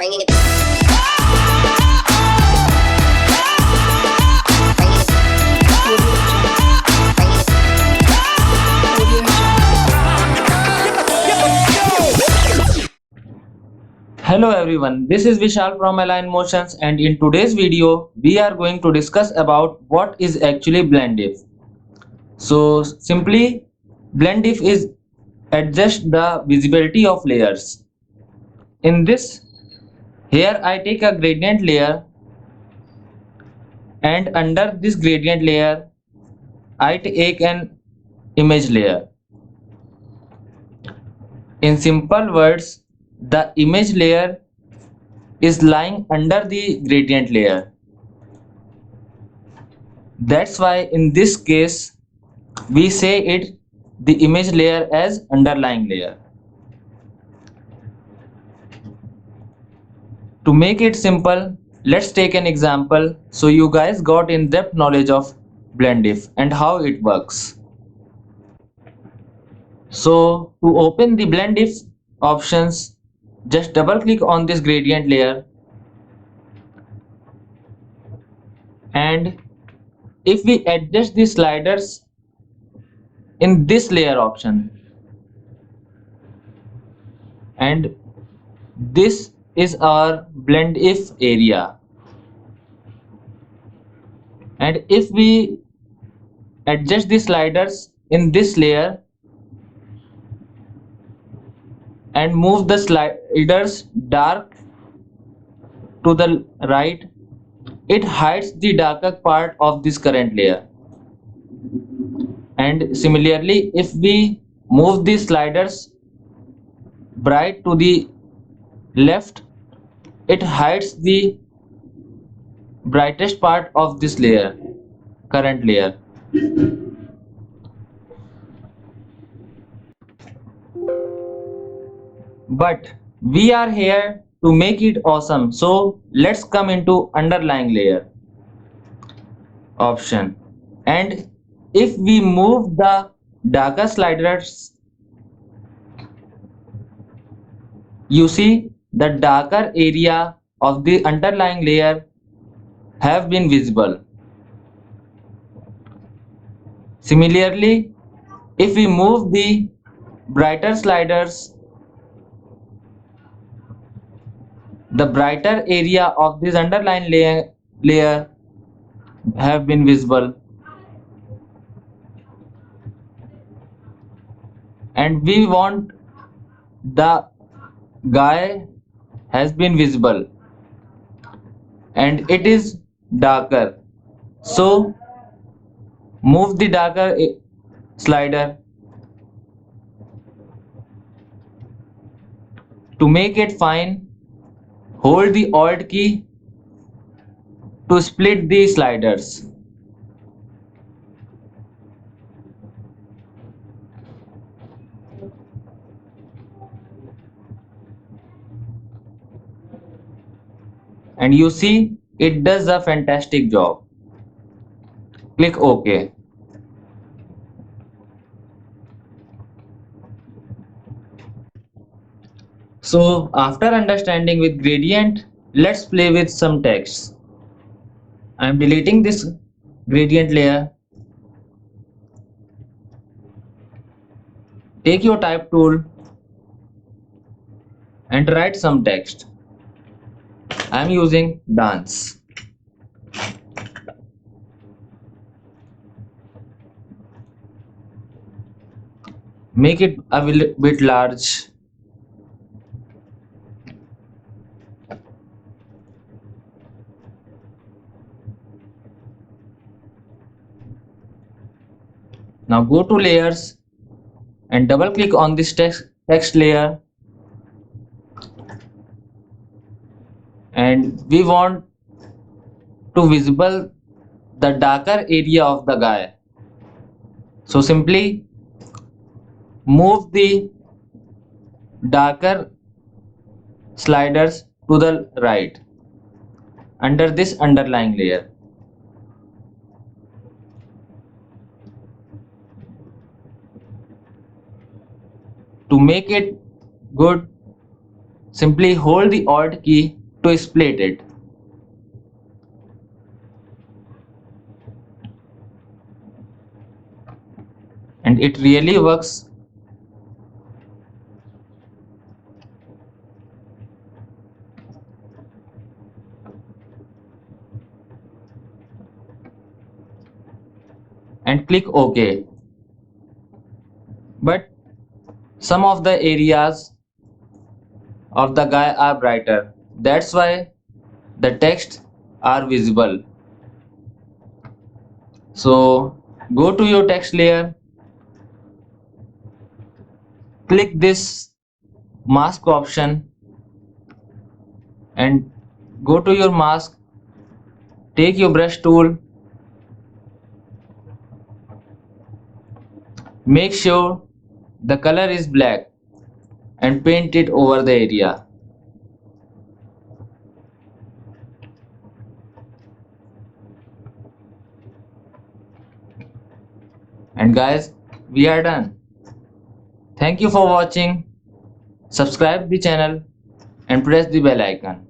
bringing it. Hello everyone, this is Vishal from Align Motions, and in today's video we are going to discuss about what is actually blend if. So simply blend if is adjust the visibility of layers. In this, here I take a gradient layer, and under this gradient layer I take an image layer. In simple words, the image layer is lying under the gradient layer. That's why in this case we say it the image layer as underlying layer. To make it simple, let's take an example so you guys got in-depth knowledge of blend if and how it works. So to open the blend if options, just double click on this gradient layer, and if we adjust the sliders in this layer option, and this is our blend if area, and if we adjust the sliders in this layer and move the sliders dark to the right, it hides the darker part of this current layer. And similarly, if we move the sliders bright to the left, it hides the brightest part of this layer, current layer. But we are here to make it awesome, so let's come into underlying layer option, and if we move the darker sliders, you see the darker area of the underlying layer have been visible. Similarly, if we move the brighter sliders, the brighter area of this underlying layer have been visible, and we want the guy has been visible and it is darker, so move the darker slider. To make it fine, hold the alt key to split the sliders, and you see it does a fantastic job. Click OK. So after understanding with gradient, let's play with some text. I am deleting this gradient layer. Take your type tool and write some text. I am using dance. Make it a bit large. Now go to layers and double click on this text layer, and we want to visible the darker area of the guy. So simply move the darker sliders to the right under this underlying layer. To make it good, Simply hold the Alt key to split it. And it really works. And click OK. But some of the areas of the guy are brighter. That's why the text are visible. So go to your text layer, click this mask option and go to your mask, take your brush tool, make sure the color is black and paint it over the area. And guys, we are done. Thank you for watching. Subscribe the channel and press the bell icon.